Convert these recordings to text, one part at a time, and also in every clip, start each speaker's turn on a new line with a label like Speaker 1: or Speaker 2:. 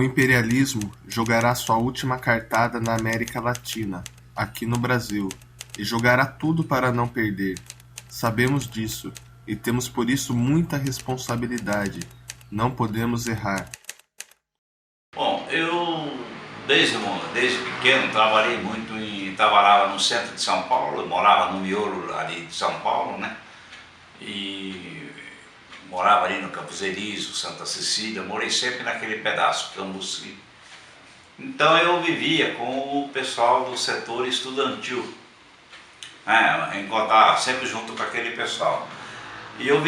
Speaker 1: O imperialismo jogará sua última cartada na América Latina, aqui no Brasil, e jogará tudo para não perder. Sabemos disso, e temos por isso muita responsabilidade. Não podemos errar.
Speaker 2: Bom, eu desde pequeno trabalhava no centro de São Paulo, eu morava no miolo ali de São Paulo, né? E morava ali no Campos Elíseos, Santa Cecília, morei sempre naquele pedaço, Cambuci. Então eu vivia com o pessoal do setor estudantil, encontrava sempre junto com aquele pessoal. E eu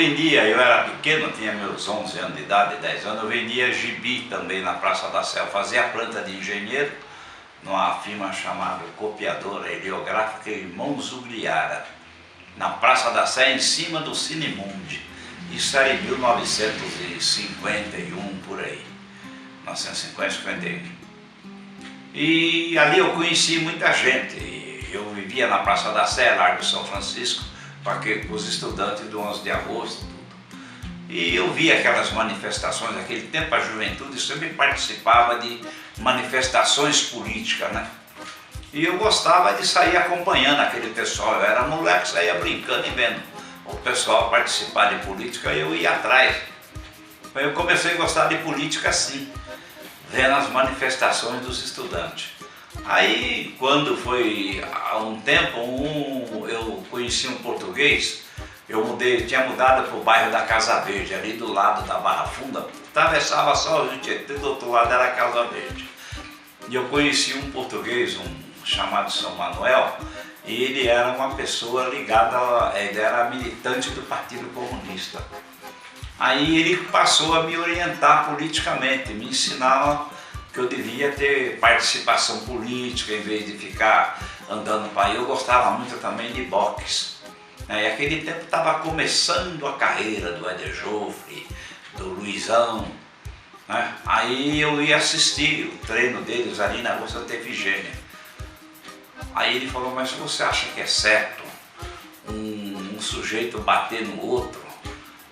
Speaker 2: era pequeno, tinha meus 11 anos de idade, 10 anos, eu vendia gibi também na Praça da Sé. Eu fazia a planta de engenheiro numa firma chamada Copiadora Heliográfica Irmãos Ugliara, na Praça da Sé, em cima do Cinemundi. Isso era em 1951, por aí, 1950, 51. E ali eu conheci muita gente. Eu vivia na Praça da Sé, Largo São Francisco, com os estudantes do 11 de agosto. Tudo. E eu via aquelas manifestações, naquele tempo a juventude sempre participava de manifestações políticas, né? E eu gostava de sair acompanhando aquele pessoal. Eu era moleque, saía brincando e vendo o pessoal participar de política, e eu ia atrás. Eu comecei a gostar de política assim, vendo as manifestações dos estudantes. Aí, quando foi há um tempo, eu conheci um português, tinha mudado para o bairro da Casa Verde, ali do lado da Barra Funda, atravessava só o Rio Tietê, do outro lado era a Casa Verde. E eu conheci um português, chamado São Manuel, e ele era uma pessoa ligada, ele era militante do Partido Comunista. Aí ele passou a me orientar politicamente, me ensinava que eu devia ter participação política em vez de ficar andando para aí. Eu gostava muito também de boxe. E aquele tempo estava começando a carreira do Éder Joffre, do Luizão. Né? Aí eu ia assistir o treino deles ali na Rua Santa Efigênia. Aí ele falou: mas você acha que é certo um sujeito bater no outro,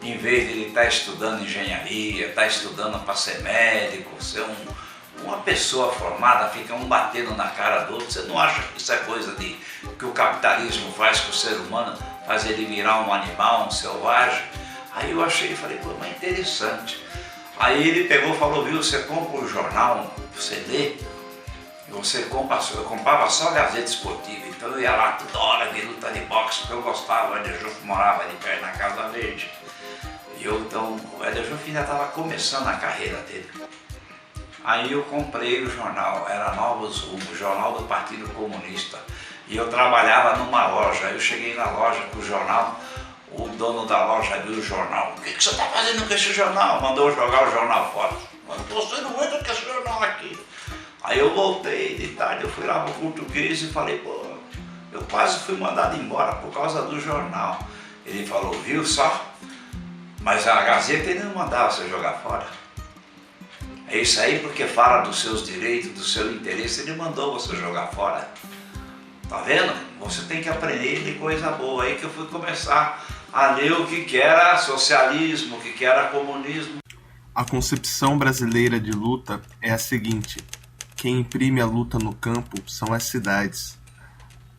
Speaker 2: em vez de ele estar estudando engenharia, estar estudando para ser médico, ser uma pessoa formada, fica um batendo na cara do outro? Você não acha que isso é coisa que o capitalismo faz com o ser humano, faz ele virar um animal, um selvagem? Aí eu achei e falei: pô, mas interessante. Aí ele pegou e falou: viu, você compra um jornal, você lê, eu comprava só Gazeta Esportiva, então eu ia lá toda hora ver luta de boxe, porque eu gostava. O Éder Joffre morava ali perto na Casa Verde. Então o Éder Joffre ainda estava começando a carreira dele. Aí eu comprei o jornal, era Novos Rumos, jornal do Partido Comunista. E eu trabalhava numa loja. Eu cheguei na loja com o jornal, o dono da loja viu o jornal. O que você está fazendo com esse jornal? Mandou jogar o jornal fora. Você não entra com esse jornal aqui. Aí eu voltei de tarde, eu fui lá pro português e falei: pô, eu quase fui mandado embora por causa do jornal. Ele falou: viu só? Mas a Gazeta ele não mandava você jogar fora. É isso aí, porque fala dos seus direitos, do seu interesse, ele mandou você jogar fora. Tá vendo? Você tem que aprender de coisa boa. Aí que eu fui começar a ler o que era socialismo, o que era comunismo.
Speaker 1: A concepção brasileira de luta é a seguinte: quem imprime a luta no campo são as cidades.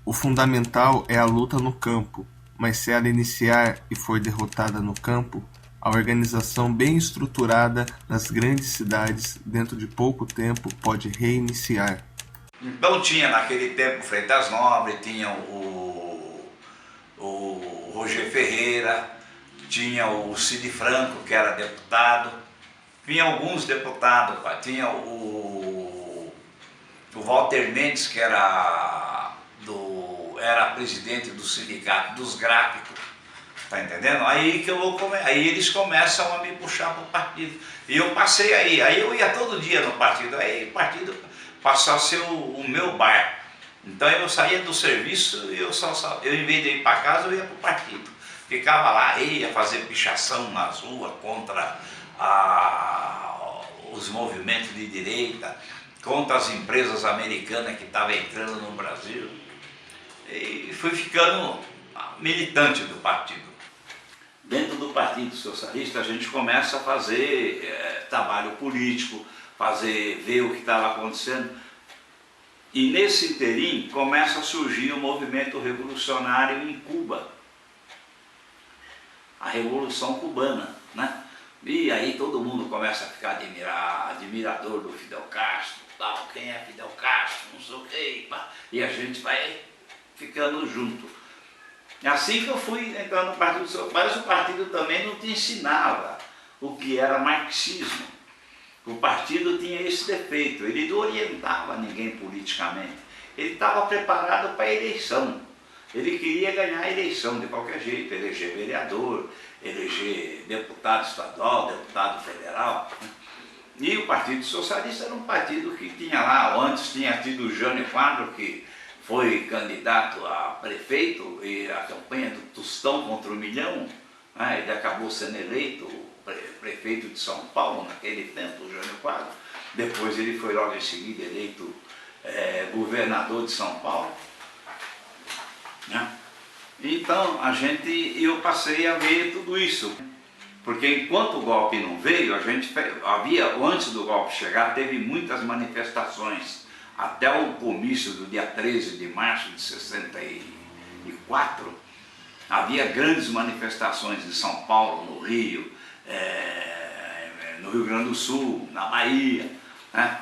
Speaker 1: O fundamental é a luta no campo, mas se ela iniciar e for derrotada no campo, a organização bem estruturada nas grandes cidades, dentro de pouco tempo, pode reiniciar.
Speaker 2: Então tinha naquele tempo Freitas Nobre, tinha o Roger Ferreira, tinha o Cid Franco, que era deputado, tinha alguns deputados, tinha o Walter Mendes, que era presidente do sindicato dos gráficos. Tá entendendo? Aí eles começam a me puxar para o partido. E eu passei aí eu ia todo dia no partido. Aí o partido passou a ser o meu bar. Então eu saía do serviço e eu em vez de ir para casa, eu ia para o partido. Ficava lá, ia fazer pichação nas ruas contra os movimentos de direita, contra as empresas americanas que estavam entrando no Brasil. E fui ficando militante do partido. Dentro do Partido Socialista a gente começa a fazer trabalho político, ver o que estava acontecendo. E nesse interim começa a surgir o movimento revolucionário em Cuba, a Revolução Cubana, né? E aí todo mundo começa a ficar admirador do Fidel Castro, tal, quem é Fidel Castro, não sei o quê, e a gente vai ficando junto. É assim que eu fui entrando no Partido Socialista, mas o partido também não te ensinava o que era marxismo. O partido tinha esse defeito, ele não orientava ninguém politicamente, ele estava preparado para a eleição, ele queria ganhar a eleição de qualquer jeito, eleger vereador, eleger deputado estadual, deputado federal. E o Partido Socialista era um partido que tinha lá, antes tinha tido o Jânio Quadros, que foi candidato a prefeito, e a campanha do Tostão contra o Milhão, né, ele acabou sendo eleito prefeito de São Paulo naquele tempo, o Jânio Quadros. Depois ele foi logo em seguida eleito governador de São Paulo, né? Então eu passei a ver tudo isso, porque enquanto o golpe não veio, antes do golpe chegar, teve muitas manifestações, até o comício do dia 13 de março de 64, havia grandes manifestações em São Paulo, no Rio, no Rio Grande do Sul, na Bahia, né?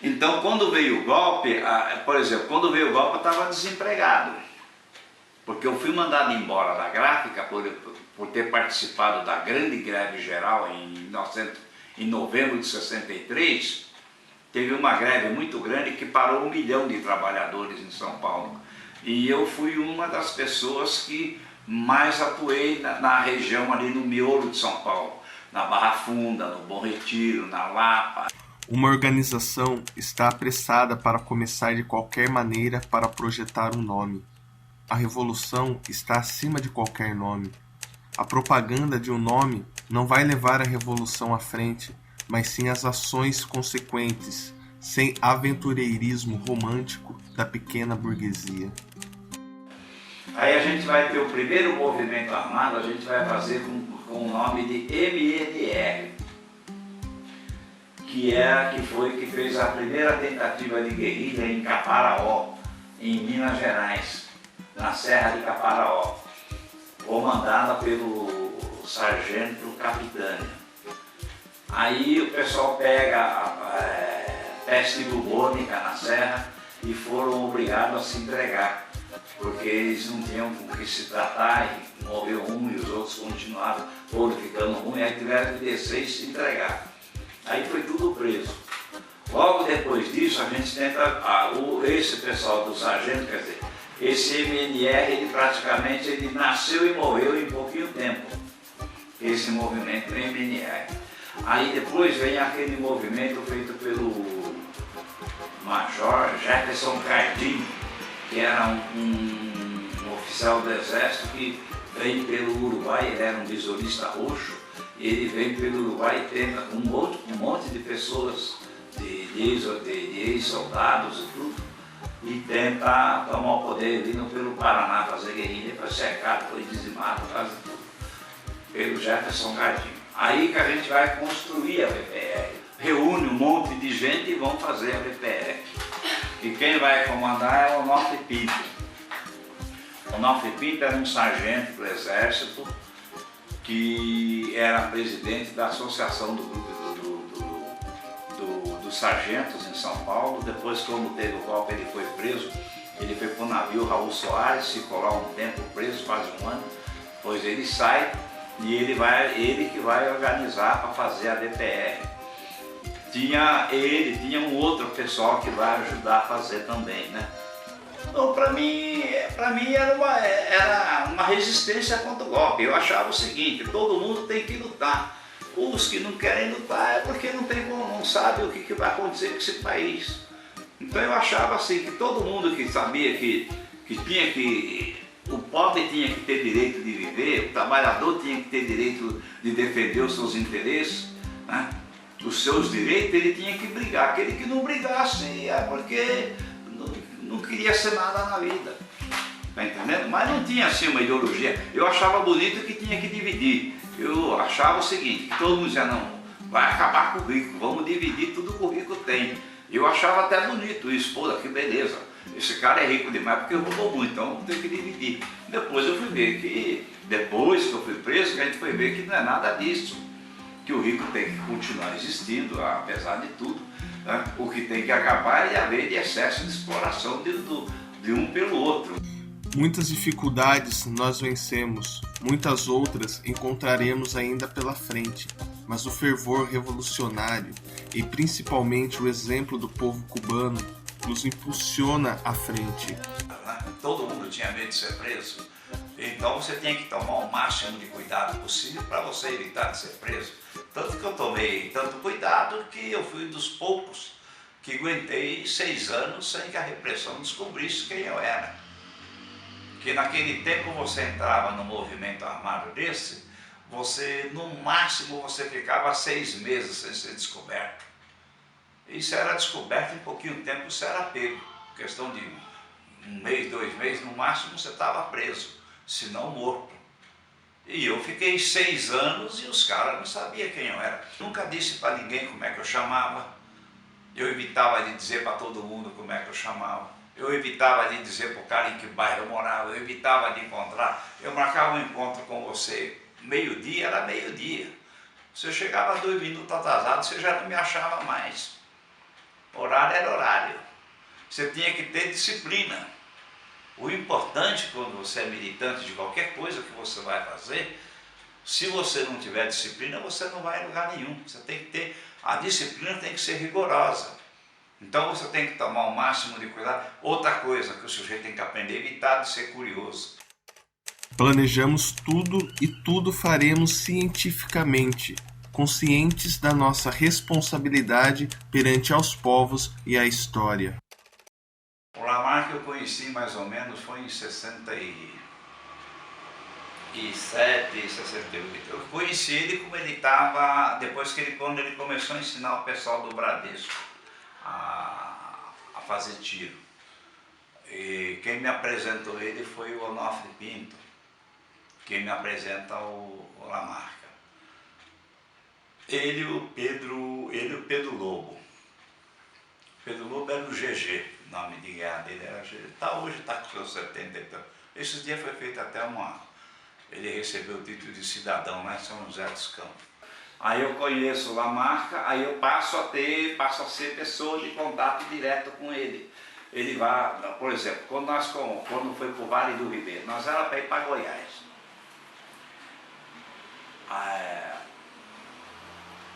Speaker 2: Então quando veio o golpe, por exemplo, quando veio o golpe eu estava desempregado, porque eu fui mandado embora da gráfica por ter participado da grande greve geral em novembro de 63, teve uma greve muito grande que parou 1 milhão de trabalhadores em São Paulo. E eu fui uma das pessoas que mais atuei na região ali no miolo de São Paulo, na Barra Funda, no Bom Retiro, na Lapa.
Speaker 1: Uma organização está apressada para começar de qualquer maneira para projetar um nome. A revolução está acima de qualquer nome. A propaganda de um nome não vai levar a revolução à frente, mas sim as ações consequentes, sem aventureirismo romântico da pequena burguesia.
Speaker 2: Aí a gente vai ter o primeiro movimento armado, a gente vai fazer com o nome de MNR, que fez a primeira tentativa de guerrilha em Caparaó, em Minas Gerais, na Serra de Caparaó, comandada pelo sargento Capitânia. Aí o pessoal pega a peste bubônica na serra e foram obrigados a se entregar, porque eles não tinham com o que se tratar, e morreu um e os outros foram ficando ruins, aí tiveram que descer e se entregar. Aí foi tudo preso. Logo depois disso, a gente tenta, esse pessoal do sargento, quer dizer, esse MNR, ele nasceu e morreu em pouquinho tempo, esse movimento MNR. Aí depois vem aquele movimento feito pelo Major Jefferson Cardim, que era um oficial do exército que veio pelo Uruguai, ele era um visorista roxo, ele veio pelo Uruguai e tenta um monte de pessoas, de ex-soldados e tudo, e tenta tomar o poder vindo pelo Paraná, fazer guerrilha, foi cercado, foi dizimado, quase tudo, pelo Jefferson Cardim. Aí que a gente vai construir a VPR, reúne um monte de gente e vão fazer a VPR. E quem vai comandar é o Onofre Pinto. O Onofre Pinto era um sargento do Exército que era presidente da Associação do Grupo dos Sargentos em São Paulo. Depois, quando teve o golpe, ele foi preso. Ele foi para o navio Raul Soares, ficou lá um tempo preso, quase um ano. Depois ele sai e ele que vai organizar para fazer a VPR. Tinha um outro pessoal que vai ajudar a fazer também, né? Então, para mim era uma resistência contra o golpe. Eu achava o seguinte: todo mundo tem que lutar. Os que não querem lutar é porque não sabem o que vai acontecer com esse país. Então eu achava assim que todo mundo que sabia que o pobre tinha que ter direito de viver, o trabalhador tinha que ter direito de defender os seus interesses, né? Os seus direitos, ele tinha que brigar. Aquele que não brigasse é porque não queria ser nada na vida, tá entendendo? Mas não tinha assim uma ideologia. Eu achava bonito que tinha que dividir. Eu achava o seguinte, que todo mundo dizia, não, vai acabar com o rico, vamos dividir tudo que o rico tem. Eu achava até bonito isso, pô, que beleza, esse cara é rico demais porque roubou muito, então tem que dividir. Depois eu fui ver que, depois que eu fui preso, que a gente foi ver que não é nada disso, que o rico tem que continuar existindo, apesar de tudo, né? O que tem que acabar é haver de excesso de exploração de um pelo outro.
Speaker 1: Muitas dificuldades nós vencemos, muitas outras encontraremos ainda pela frente, mas o fervor revolucionário e principalmente o exemplo do povo cubano nos impulsiona à frente.
Speaker 2: Todo mundo tinha medo de ser preso, então você tinha que tomar o máximo de cuidado possível para você evitar de ser preso. Tanto que eu tomei tanto cuidado que eu fui dos poucos que aguentei 6 anos sem que a repressão descobrisse quem eu era. Que naquele tempo você entrava no movimento armado desse, você no máximo você ficava 6 meses sem ser descoberto. Isso era descoberto em pouquinho tempo, isso era pego. Questão de 1 mês, 2 meses, no máximo você estava preso, se não morto. E eu fiquei 6 anos e os caras não sabiam quem eu era. Nunca disse para ninguém como é que eu chamava. Eu evitava de dizer para todo mundo como é que eu chamava. Eu evitava de dizer para o cara em que bairro eu morava. Eu evitava de encontrar. Eu marcava um encontro com você, meio-dia, era meio-dia. Se eu chegava 2 minutos atrasado, você já não me achava mais. Horário era horário. Você tinha que ter disciplina. O importante quando você é militante de qualquer coisa que você vai fazer, se você não tiver disciplina, você não vai em lugar nenhum. Você tem que ter, a disciplina tem que ser rigorosa. Então você tem que tomar o máximo de cuidado. Outra coisa que o sujeito tem que aprender, evitar de ser curioso.
Speaker 1: Planejamos tudo e tudo faremos cientificamente, conscientes da nossa responsabilidade perante aos povos e a história.
Speaker 2: O Lamarck eu conheci mais ou menos, foi em 67, 68. Eu conheci ele como ele estava, depois que quando ele começou a ensinar o pessoal do Bradesco a fazer tiro. E quem me apresentou ele foi o Onofre Pinto, quem me apresenta o Lamarck. Ele e o Pedro Lobo. Pedro Lobo era o GG, o nome de guerra dele era GG. Hoje está com seus 70 e tanto. Esse dia foi feito até ele recebeu o título de cidadão lá em São José dos Campos. Aí eu conheço o Lamarck, aí eu passo a ser pessoa de contato direto com ele. Ele vai, por exemplo, quando foi para o Vale do Ribeiro, nós era para ir para Goiás.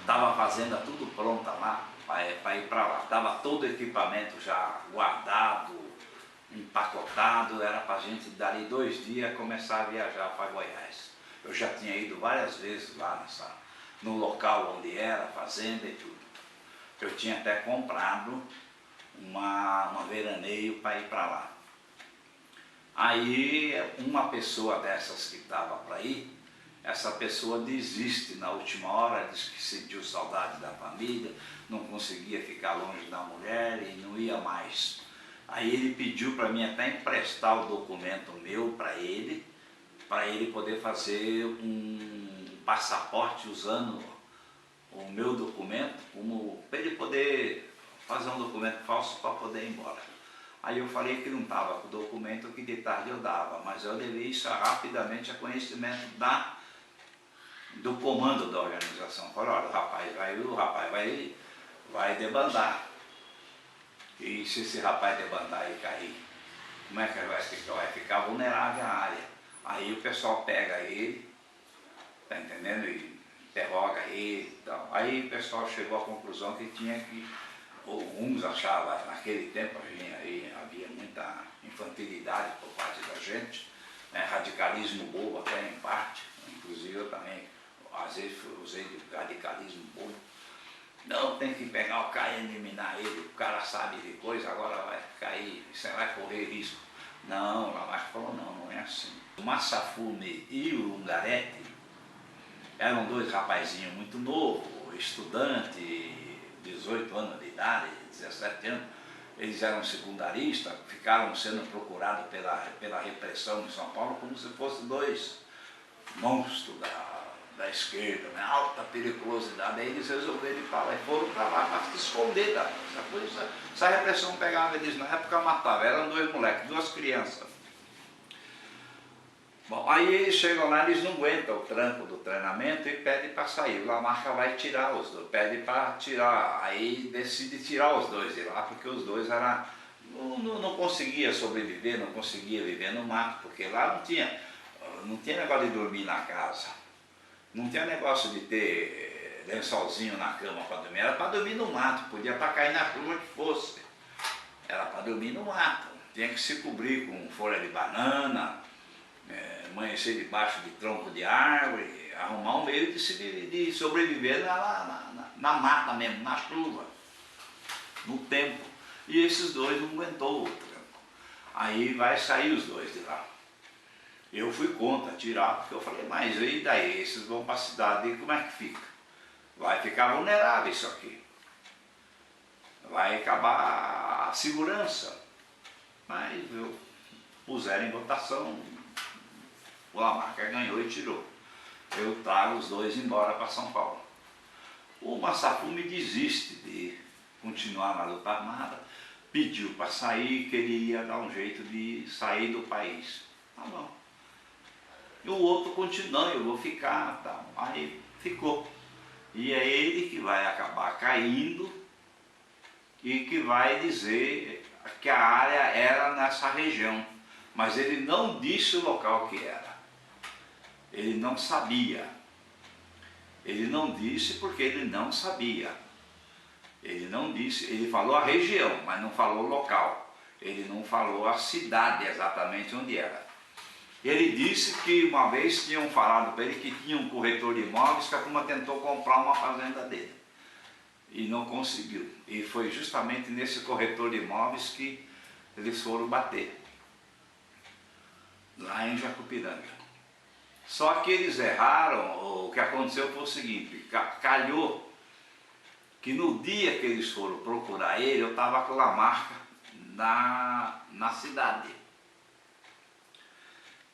Speaker 2: Estava a fazenda tudo pronta lá, para ir para lá. Estava todo o equipamento já guardado, empacotado, era para a gente dali 2 dias começar a viajar para Goiás. Eu já tinha ido várias vezes lá no local onde era, a fazenda e tudo. Eu tinha até comprado uma veraneio para ir para lá. Aí uma pessoa dessas que estava para ir, essa pessoa desiste na última hora, diz que sentiu saudade da família, não conseguia ficar longe da mulher e não ia mais. Aí ele pediu para mim até emprestar o documento meu para ele poder fazer um passaporte usando o meu documento, para ele poder fazer um documento falso para poder ir embora. Aí eu falei que não estava com o documento, que de tarde eu dava, mas eu levei isso rapidamente a conhecimento do comando da organização. Falei, olha, o rapaz vai debandar. E se esse rapaz debandar e cair, como é que vai ficar? Vai ficar vulnerável à área. Aí o pessoal pega ele, tá entendendo? E interroga ele e tal. Aí o pessoal chegou à conclusão que tinha que, uns achavam, naquele tempo havia muita infantilidade por parte da gente, né? Radicalismo bobo até em parte, inclusive eu também, às vezes usei de radicalismo bobo. Não, tem que pegar o cara e eliminar ele, o cara sabe de coisa, agora vai cair, você vai correr risco. Não, o Lamarck falou, não é assim. O Massafume e o Ungarete eram 2 rapazinhos muito novos, estudante, 18 anos de idade, 17 anos. Eles eram secundaristas, ficaram sendo procurados pela repressão em São Paulo como se fossem 2 monstros da esquerda, né? Alta periculosidade. Aí eles resolveram ir para lá e foram para lá para se esconder da polícia. Se a repressão pegava eles na época, matava. Eram 2 moleques, 2 crianças. Bom, aí eles chegam lá, eles não aguentam o tranco do treinamento e pedem para sair. O Lamarca vai tirar os 2, pede para tirar, aí decide tirar os 2 de lá, porque os 2 não conseguia sobreviver, não conseguia viver no mato, porque lá não tinha negócio de dormir na casa, não tinha negócio de ter lençolzinho na cama para dormir, era para dormir no mato, podia estar caindo na chuva que fosse, era para dormir no mato, tinha que se cobrir com folha de banana, amanhecer debaixo de tronco de árvore, arrumar um meio de sobreviver na mata mesmo, na chuva, no tempo. E esses 2 não aguentou o tranco. Aí vai sair os 2 de lá. Eu fui contra tirar, porque eu falei, mas e daí? Esses vão para a cidade, e como é que fica? Vai ficar vulnerável isso aqui. Vai acabar a segurança. Mas eu puseram em votação, o Lamarca ganhou e tirou. Eu trago os 2 embora para São Paulo. O Massafume desiste de continuar na luta armada, pediu para sair, queria dar um jeito de sair do país. Tá bom. E o outro continua, eu vou ficar, tá. Aí ficou. E é ele que vai acabar caindo e que vai dizer que a área era nessa região. Mas ele não disse o local que era. Ele não sabia. Ele não disse porque ele não sabia. Ele não disse, ele falou a região, mas não falou o local. Ele não falou a cidade exatamente onde era. Ele disse que uma vez tinham falado para ele que tinha um corretor de imóveis que a turma tentou comprar uma fazenda dele. E não conseguiu. E foi justamente nesse corretor de imóveis que eles foram bater. Lá em Jacupiranga. Só que eles erraram, o que aconteceu foi o seguinte, calhou que no dia que eles foram procurar ele, eu estava com a Lamarca na cidade.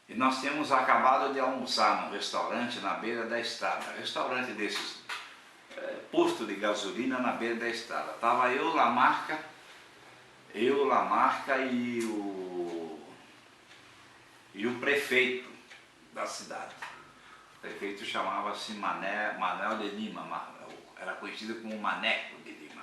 Speaker 2: E nós tínhamos acabado de almoçar num restaurante na beira da estrada, restaurante desses, posto de gasolina na beira da estrada. Estava eu, Lamarca e o prefeito da cidade. O prefeito chamava-se Manuel de Lima, era conhecido como Maneco de Lima.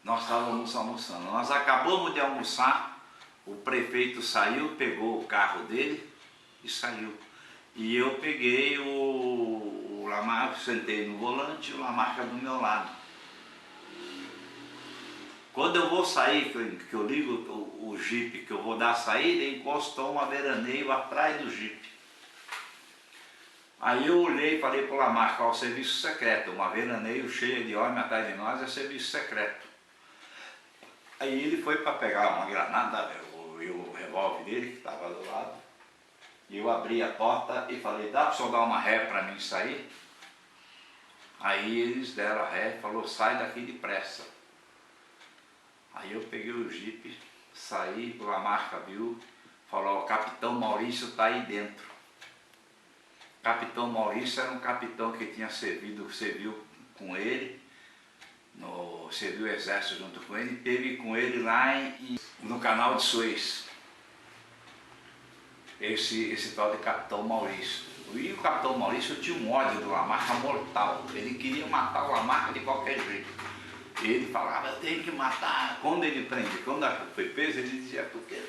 Speaker 2: Nós estávamos almoçando, nós acabamos de almoçar, o prefeito saiu, pegou o carro dele e saiu. E eu peguei o Lamarca, sentei no volante e o Lamarca do meu lado. Quando eu vou sair, que eu ligo o jipe, que eu vou dar a saída, encostou uma veraneio atrás do jipe. Aí eu olhei e falei para o Lamarca, ó, serviço secreto, uma veraneio cheia de homem atrás de nós é serviço secreto. Aí ele foi para pegar uma granada, e o revólver dele que estava do lado, e eu abri a porta e falei, dá para o senhor dar uma ré para mim sair? Aí eles deram a ré e falou, sai daqui depressa. Aí eu peguei o jipe, saí, o Lamarca viu, falou, o capitão Maurício está aí dentro. Capitão Maurício era um capitão que tinha serviu com ele, serviu o exército junto com ele, teve com ele lá no canal de Suez. Esse tal de Capitão Maurício. E o Capitão Maurício tinha um ódio do Lamarca mortal, ele queria matar o Lamarca de qualquer jeito. Ele falava, eu tenho que matar. Quando ele prende, quando foi preso, ele dizia, porque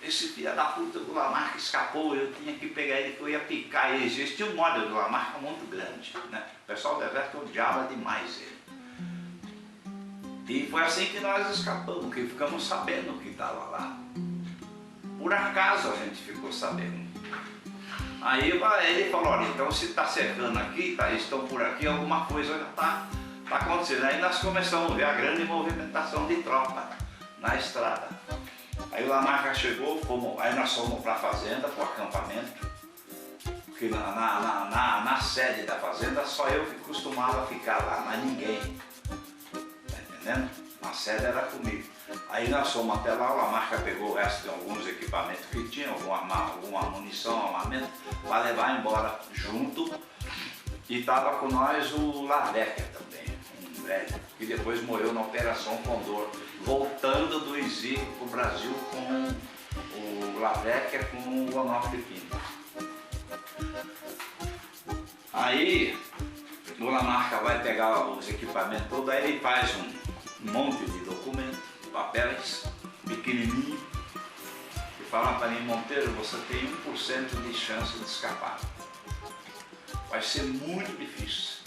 Speaker 2: esse filho da puta do Lamarca escapou, eu tinha que pegar ele, que eu ia picar ele. Existia um ódio do Lamarca muito grande, né? O pessoal do exército odiava demais ele. E foi assim que nós escapamos, que ficamos sabendo que estava lá. Por acaso a gente ficou sabendo. Aí ele falou, olha, então se está cercando aqui, estão por aqui, alguma coisa já está acontecendo. Aí nós começamos a ver a grande movimentação de tropa na estrada. Aí o Lamarca chegou, aí nós fomos para a fazenda, para o acampamento, porque na sede da fazenda só eu que costumava ficar lá, mas ninguém. Tá entendendo? Na sede era comigo. Aí nós fomos até lá, a marca pegou o resto de alguns equipamentos que tinha, alguma munição, armamento, para levar embora junto. E estava com nós o Lavecker também, um velho, que depois morreu na Operação Condor, voltando do exílio para o Brasil com o Lavecker com o Onofre Pinto. Aí o Lamarca vai pegar os equipamentos todos, aí ele faz um monte de documentos, papéis pequenininhos, e fala para mim: Monteiro, você tem 1% de chance de escapar. Vai ser muito difícil,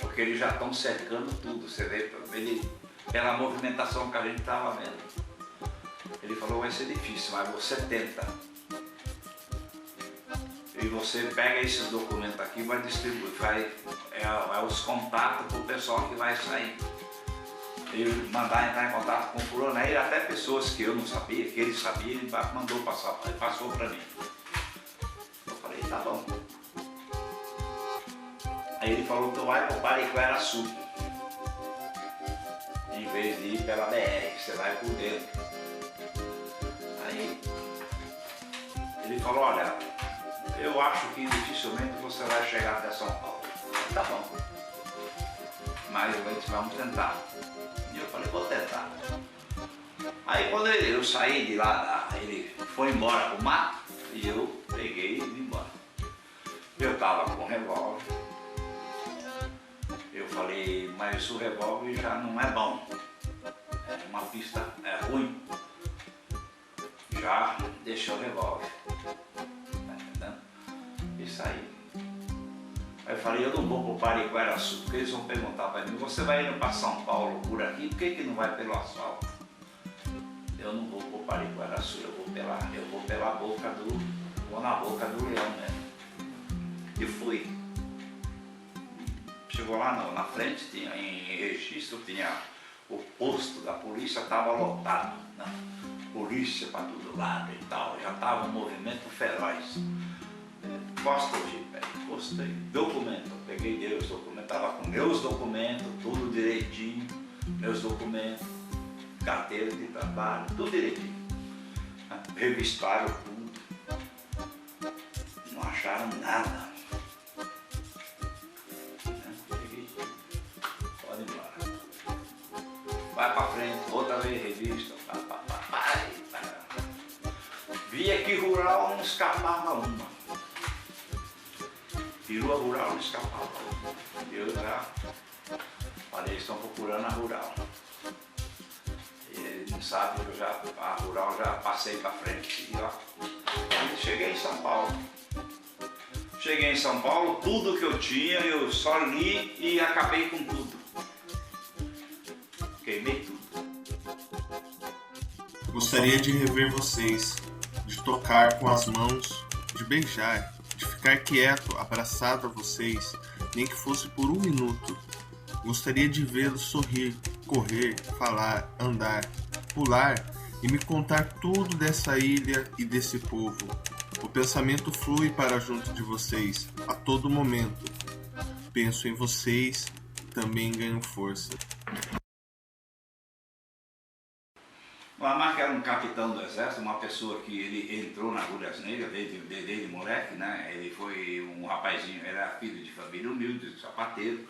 Speaker 2: porque eles já estão cercando tudo, você vê, pela movimentação que a gente estava vendo. Ele falou: vai ser difícil, mas você tenta. E você pega esses documentos aqui e vai distribuir, é os contatos para o pessoal que vai sair. Ele mandar entrar em contato com o fulano, aí até pessoas que eu não sabia, que ele sabia, ele mandou passar, ele passou para mim. Eu falei: tá bom. Aí ele falou que vai para o Pariquera-Açu, em vez de ir pela BR, você vai por dentro. Aí ele falou: olha, eu acho que dificilmente você vai chegar até São Paulo. Tá bom, mas vamos tentar. E eu falei: vou tentar. Aí quando eu saí de lá, ele foi embora pro mato e eu peguei e vim embora. Eu tava com o revólver. Eu falei: mas o revólver já não é bom, é uma pista ruim, já deixei o revólver, tá entendendo? E saí. Aí eu falei: eu não vou pro Pariquera-Açu, porque eles vão perguntar para mim: você vai indo para São Paulo por aqui, por que não vai pelo asfalto? Eu não vou pro Pariquera-Açu, eu vou pela boca vou na boca do leão mesmo. E fui. Chegou lá na frente, tinha, em registro, tinha o posto da polícia, estava lotado, né? Polícia para todo lado e tal, já estava um movimento feroz. Posta o jipe, postei, documento, peguei meus documentos, estava com meus documentos, tudo direitinho, meus documentos, carteira de trabalho, tudo direitinho. Revistaram tudo, não acharam nada. Vai pra frente, outra vez revista, via que rural não escapava uma. Perua rural não escapava uma. Eu já falei: estão procurando a rural. E ele não sabe, a rural já passei pra frente. E ó, cheguei em São Paulo. Cheguei em São Paulo, tudo que eu tinha, eu só li e acabei com tudo. Queimei tudo.
Speaker 1: Gostaria de rever vocês, de tocar com as mãos, de beijar, de ficar quieto, abraçado a vocês, nem que fosse por 1 minuto. Gostaria de vê-los sorrir, correr, falar, andar, pular e me contar tudo dessa ilha e desse povo. O pensamento flui para junto de vocês, a todo momento. Penso em vocês, também ganho força.
Speaker 2: O Lamarca era um capitão do exército, uma pessoa que ele entrou na Agulhas Negras desde moleque, né? Ele foi um rapazinho, era filho de família humilde, de sapateiro,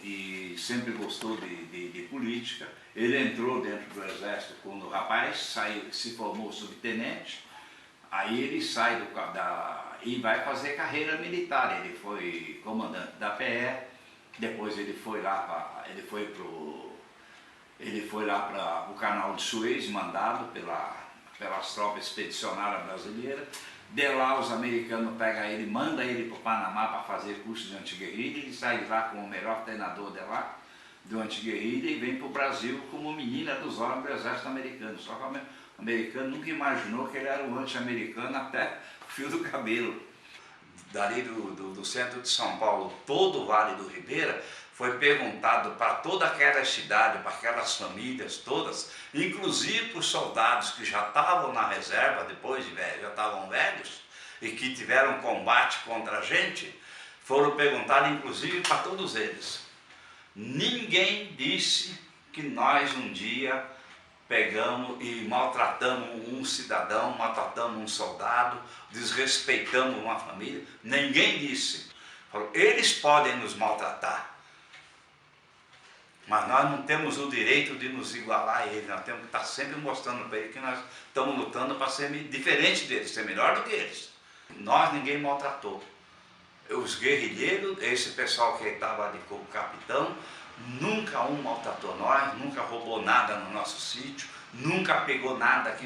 Speaker 2: e sempre gostou de política. Ele entrou dentro do exército quando o rapaz se formou subtenente, aí ele sai e vai fazer carreira militar. Ele foi comandante da PE, depois ele foi lá para o canal de Suez, mandado pelas tropas expedicionárias brasileiras. De lá os americanos pegam ele, mandam ele para o Panamá para fazer curso de antiguerrilha. Ele sai de lá como o melhor treinador de lá, do antiguerrilha, e vem para o Brasil como menina dos olhos do exército americano. Só que o americano nunca imaginou que ele era um anti-americano até o fio do cabelo. Dali do centro de São Paulo, todo o Vale do Ribeira, foi perguntado para toda aquela cidade, para aquelas famílias todas, inclusive para os soldados que já estavam na reserva, depois de velho, já estavam velhos, e que tiveram combate contra a gente, foram perguntados inclusive para todos eles. Ninguém disse que nós um dia pegamos e maltratamos um cidadão, maltratamos um soldado, desrespeitamos uma família. Ninguém disse. Falou, eles podem nos maltratar, mas nós não temos o direito de nos igualar a eles. Nós temos que estar sempre mostrando para eles que nós estamos lutando para ser diferente deles, ser melhor do que eles. Nós ninguém maltratou. Os guerrilheiros, esse pessoal que estava ali como capitão, nunca um maltratou nós, nunca roubou nada no nosso sítio, nunca pegou nada aqui.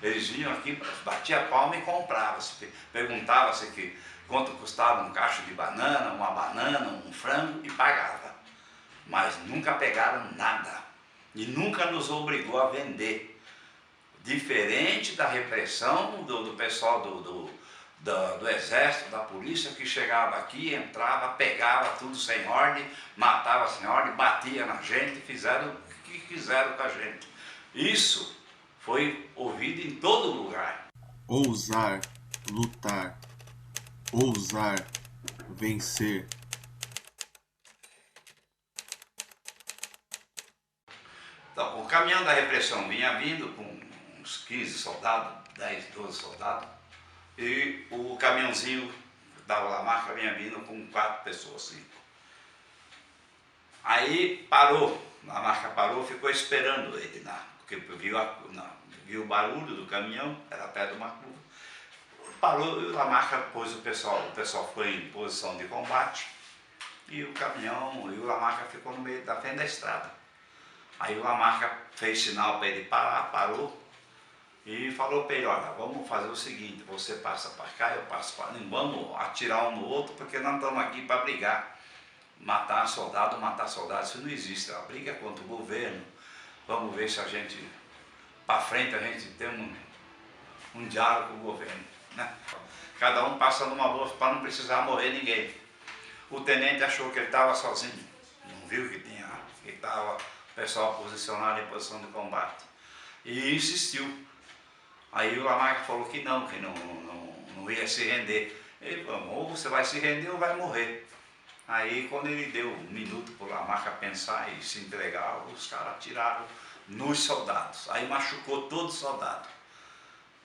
Speaker 2: Eles vinham aqui, batia a palma e compravam. Perguntava-se quanto custava um cacho de banana, uma banana, um frango e pagava. Mas nunca pegaram nada e nunca nos obrigou a vender. Diferente da repressão do pessoal do exército, da polícia, que chegava aqui, entrava, pegava tudo sem ordem, matava sem ordem, batia na gente, fizeram o que quiseram com a gente. Isso foi ouvido em todo lugar.
Speaker 1: Ousar, lutar, ousar, vencer.
Speaker 2: Então, o caminhão da repressão vinha vindo com uns 15 soldados, 10, 12 soldados, e o caminhãozinho da Lamarca vinha vindo com 4 pessoas, 5. Aí parou, a Lamarca parou, ficou esperando ele, porque viu o barulho do caminhão, era perto de uma curva. Parou e o Lamarca pôs o pessoal foi em posição de combate, e o caminhão, e o Lamarca ficou no meio da frente da estrada. Aí o Lamarca fez sinal para ele parar, parou e falou para ele, olha, vamos fazer o seguinte, você passa para cá, eu passo para lá, vamos atirar um no outro, porque nós estamos aqui para brigar. Matar soldado, isso não existe, a briga é contra o governo. Vamos ver se a gente, para frente, a gente tem um diálogo com o governo, né? Cada um passa numa boa para não precisar morrer ninguém. O tenente achou que ele estava sozinho, não viu que estava o pessoal posicionado em posição de combate, e insistiu. Aí o Lamarca falou que não ia se render. Ele falou, ou você vai se render ou vai morrer. Aí quando ele deu um minuto para o Lamarca pensar e se entregar, os caras atiraram nos soldados. Aí machucou todo soldado,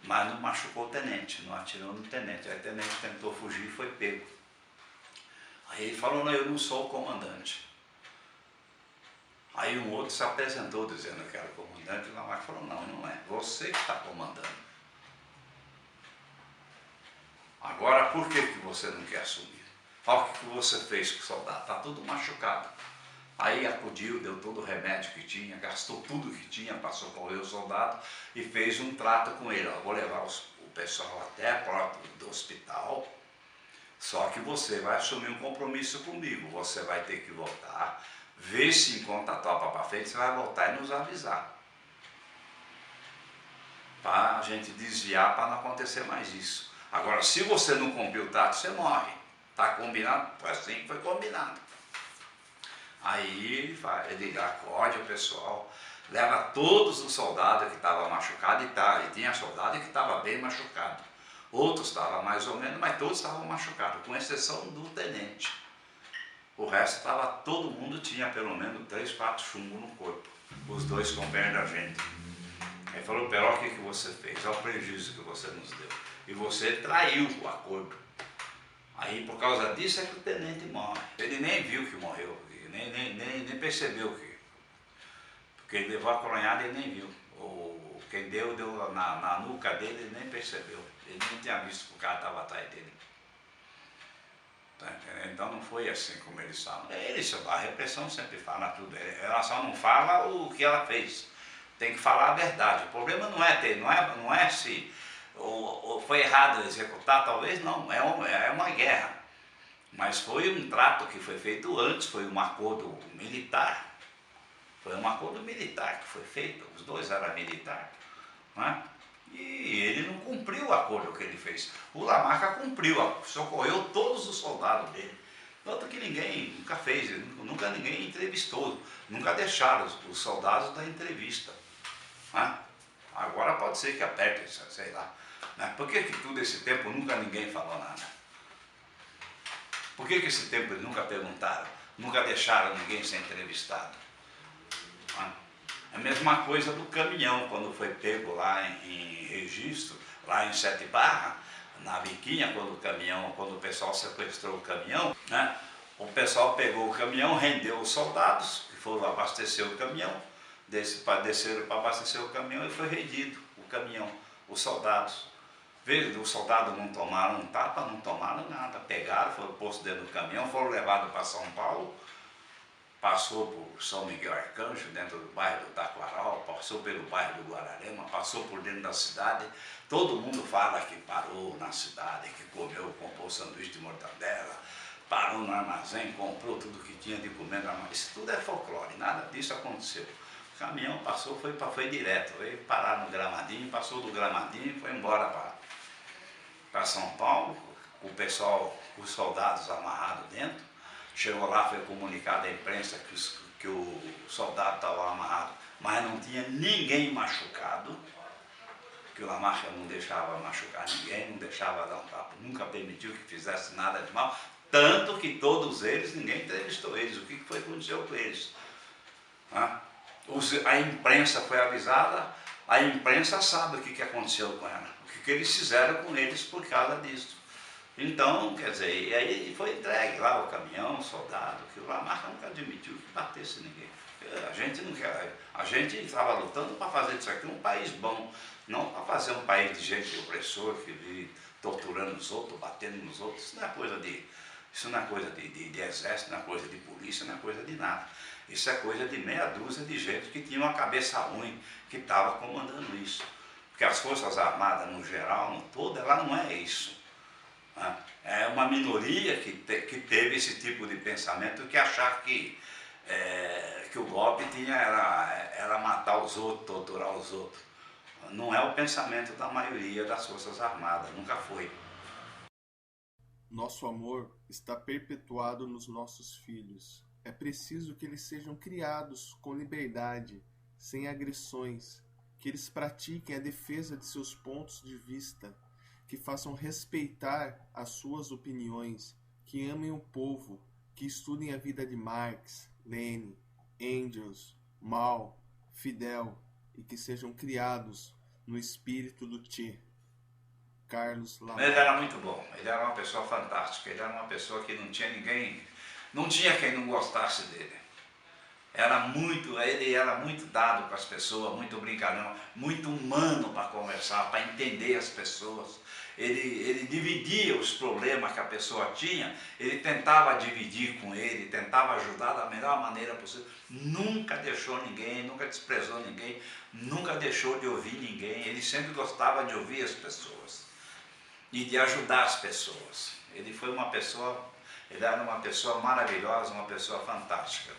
Speaker 2: mas não machucou o tenente, não atirou no tenente. Aí o tenente tentou fugir e foi pego. Aí ele falou, não, eu não sou o comandante. Aí um outro se apresentou dizendo que era o comandante, e o Lamarca falou, não é, você que está comandando. Agora, por que você não quer assumir? Olha o que você fez com o soldado, está tudo machucado. Aí acudiu, deu todo o remédio que tinha, gastou tudo que tinha para socorrer o soldado e fez um trato com ele. Vou levar o pessoal até a porta do hospital, só que você vai assumir um compromisso comigo, você vai ter que voltar, ver se encontra a tropa para frente, você vai voltar e nos avisar. Para a gente desviar, para não acontecer mais isso. Agora, se você não cumprir o trato, você morre. Está combinado? Foi assim que foi combinado. Aí ele acorde o pessoal, leva todos os soldados que estavam machucados, e tinha soldado que estava bem machucado. Outros estavam mais ou menos, mas todos estavam machucados, com exceção do tenente. O resto todo mundo tinha pelo menos 3, 4 chumbos no corpo, os 2 companheiros da gente. Aí falou, Peró, o que você fez? Olha o prejuízo que você nos deu. E você traiu o acordo. Aí por causa disso é que o tenente morre. Ele nem viu que morreu, nem percebeu que. Porque ele levou a coronhada e ele nem viu. Quem deu na nuca dele, ele nem percebeu. Ele nem tinha visto que o cara estava atrás dele. Tá entendendo? Então não foi assim como eles falam. A repressão sempre fala tudo. Ela só não fala o que ela fez. Tem que falar a verdade. O problema não é se foi errado executar, talvez não. É uma guerra. Mas foi um trato que foi feito antes, foi um acordo militar. Foi um acordo militar que foi feito. Os dois eram militares. Não é? E ele não cumpriu o acordo que ele fez. O Lamarca cumpriu, socorreu todos os soldados dele. Tanto que ninguém nunca fez, nunca ninguém entrevistou, nunca deixaram os soldados da entrevista. Né? Agora pode ser que aperte, sei lá. Né? Por que todo esse tempo nunca ninguém falou nada? Por que esse tempo eles nunca perguntaram, nunca deixaram ninguém ser entrevistado? Né? A mesma coisa do caminhão, quando foi pego lá em registro, lá em Sete Barra, na Biquinha, quando o pessoal sequestrou o caminhão, né? O pessoal pegou o caminhão, rendeu os soldados, que foram abastecer o caminhão, desceram para abastecer o caminhão e foi rendido o caminhão, os soldados. Veja, os soldados não tomaram um tapa, não tomaram nada, pegaram, foram postos dentro do caminhão, foram levados para São Paulo, passou por São Miguel Arcanjo, dentro do bairro do Taquaral, passou pelo bairro do Guararema, passou por dentro da cidade. Todo mundo fala que parou na cidade, que comeu, comprou sanduíche de mortadela, parou no armazém, comprou tudo que tinha de comer no armazém. Isso tudo é folclore, nada disso aconteceu. O caminhão passou, foi direto, veio parar no Gramadinho, passou do Gramadinho e foi embora para São Paulo, o pessoal, os soldados amarrados dentro. Chegou lá, foi comunicado à imprensa que o soldado estava amarrado, mas não tinha ninguém machucado, que o Lamarca não deixava machucar ninguém, não deixava dar um tapa, nunca permitiu que fizesse nada de mal, tanto que todos eles, ninguém entrevistou eles, o que foi que aconteceu com eles. A imprensa foi avisada, a imprensa sabe o que aconteceu com ela, o que eles fizeram com eles por causa disso. Então, quer dizer, e aí foi entregue lá o caminhão, o soldado, que o Lamarca nunca admitiu que batesse ninguém. A gente estava lutando para fazer disso aqui um país bom, não para fazer um país de gente opressor, que vive torturando os outros, batendo nos outros. Isso não é coisa de exército, não é coisa de polícia, não é coisa de nada. Isso é coisa de meia dúzia de gente que tinha uma cabeça ruim, que estava comandando isso. Porque as Forças Armadas, no geral, no todo, ela não é isso. É uma minoria que teve esse tipo de pensamento, que achar que o golpe era matar os outros, torturar os outros. Não é o pensamento da maioria das Forças Armadas, nunca foi.
Speaker 1: Nosso amor está perpetuado nos nossos filhos. É preciso que eles sejam criados com liberdade, sem agressões, que eles pratiquem a defesa de seus pontos de vista, que façam respeitar as suas opiniões, que amem o povo, que estudem a vida de Marx, Lenin, Engels, Mao, Fidel, e que sejam criados no espírito do Che. Carlos Lamarck.
Speaker 2: Ele era muito bom, ele era uma pessoa fantástica, ele era uma pessoa que não tinha quem não gostasse dele. Ele era muito dado com as pessoas, muito brincalhão, muito humano para conversar, para entender as pessoas. Ele dividia os problemas que a pessoa tinha, ele tentava dividir com ele, tentava ajudar da melhor maneira possível. Nunca deixou ninguém, nunca desprezou ninguém, nunca deixou de ouvir ninguém. Ele sempre gostava de ouvir as pessoas e de ajudar as pessoas. Ele era uma pessoa maravilhosa, uma pessoa fantástica.